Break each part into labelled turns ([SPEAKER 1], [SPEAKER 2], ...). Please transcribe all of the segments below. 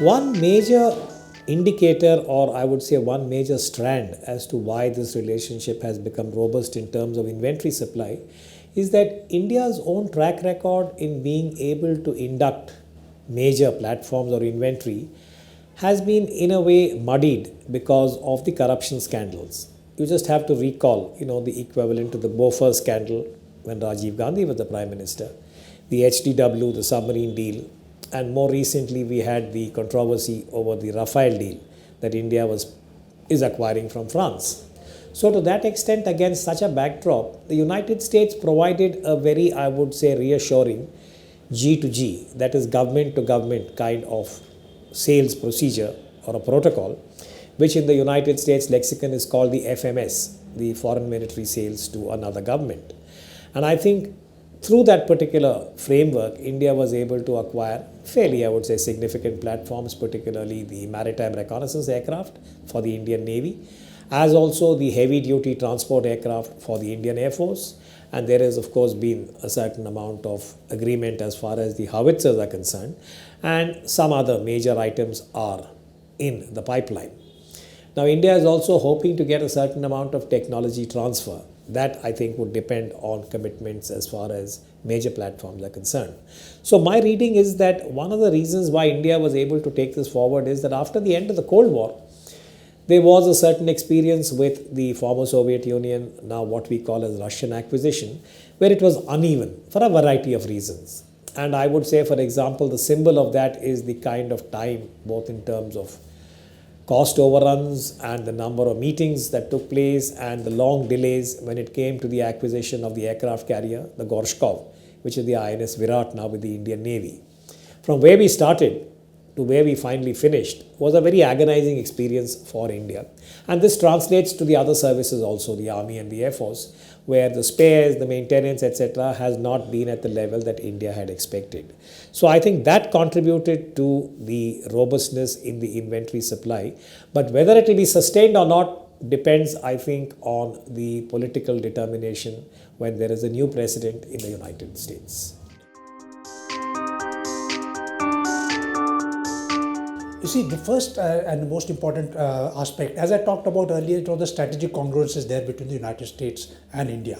[SPEAKER 1] One major indicator, or I would say one major strand as to why this relationship has become robust in terms of inventory supply, is that India's own track record in being able to induct major platforms or inventory has been in a way muddied because of the corruption scandals. You just have to recall, the equivalent to the Bofors scandal when Rajiv Gandhi was the Prime Minister, the HDW, the submarine deal, and more recently we had the controversy over the Rafale deal that India is acquiring from France. So to that extent, against such a backdrop, the United States provided a very, I would say, reassuring G to G, that is government to government kind of sales procedure or a protocol, which in the United States lexicon is called the FMS, the foreign military sales to another government. And I think through that particular framework, India was able to acquire fairly, I would say, significant platforms, particularly the maritime reconnaissance aircraft for the Indian Navy, as also the heavy-duty transport aircraft for the Indian Air Force. And there has, of course, been a certain amount of agreement as far as the howitzers are concerned, and some other major items are in the pipeline. Now, India is also hoping to get a certain amount of technology transfer. That, I think, would depend on commitments as far as major platforms are concerned. So my reading is that one of the reasons why India was able to take this forward is that after the end of the Cold War, there was a certain experience with the former Soviet Union, now what we call as Russian acquisition, where it was uneven for a variety of reasons. And I would say, for example, the symbol of that is the kind of time, both in terms of cost overruns and the number of meetings that took place and the long delays when it came to the acquisition of the aircraft carrier, the Gorshkov, which is the INS Virat now with the Indian Navy. From where we started to where we finally finished was a very agonizing experience for India. And this translates to the other services also, the Army and the Air Force, where the spares, the maintenance, etc. has not been at the level that India had expected. So I think that contributed to the robustness in the inventory supply. But whether it will be sustained or not depends, I think, on the political determination when there is a new president in the United States.
[SPEAKER 2] You see, the first and the most important aspect, as I talked about earlier, it was the strategic congruences there between the United States and India.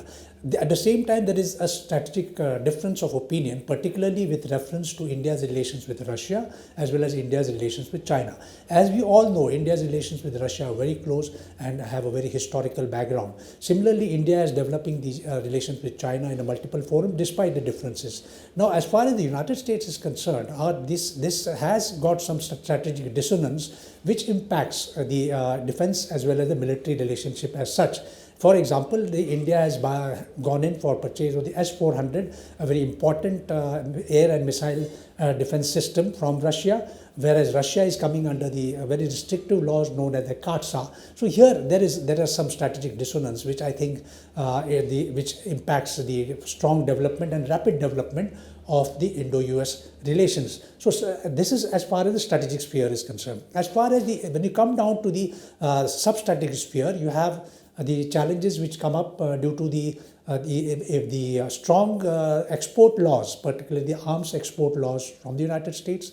[SPEAKER 2] At the same time, there is a strategic difference of opinion, particularly with reference to India's relations with Russia as well as India's relations with China. As we all know, India's relations with Russia are very close and have a very historical background. Similarly, India is developing these relations with China in a multiple forum despite the differences. Now, as far as the United States is concerned, this has got some strategic dissonance which impacts the defense as well as the military relationship as such. For example, India has gone in for purchase of the S-400, a very important air and missile defense system from Russia, whereas Russia is coming under the very restrictive laws known as the CATSA. So here there is some strategic dissonance which I think which impacts the strong development and rapid development of the Indo-US relations. So this is as far as the strategic sphere is concerned. As far as when you come down to the sub-strategic sphere, you have the challenges which come up due to the strong export laws, particularly the arms export laws from the United States,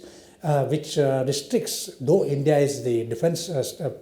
[SPEAKER 2] which restricts, though India is the defense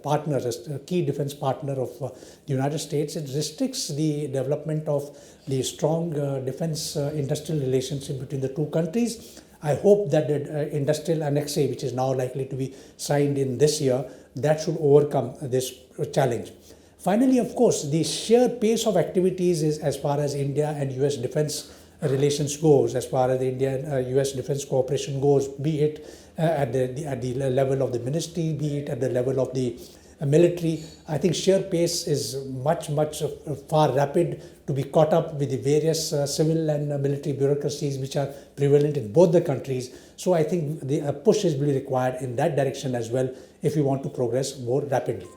[SPEAKER 2] partner, a key defense partner of the United States, it restricts the development of the strong defense industrial relationship between the two countries. I hope that the industrial annex, which is now likely to be signed in this year, that should overcome this challenge. Finally, of course, the sheer pace of activities is as far as India and US defense relations goes, as far as the India-US defense cooperation goes, be it at the level of the ministry, be it at the level of the military. I think sheer pace is much far rapid to be caught up with the various civil and military bureaucracies which are prevalent in both the countries. So I think the push is really required in that direction as well if we want to progress more rapidly.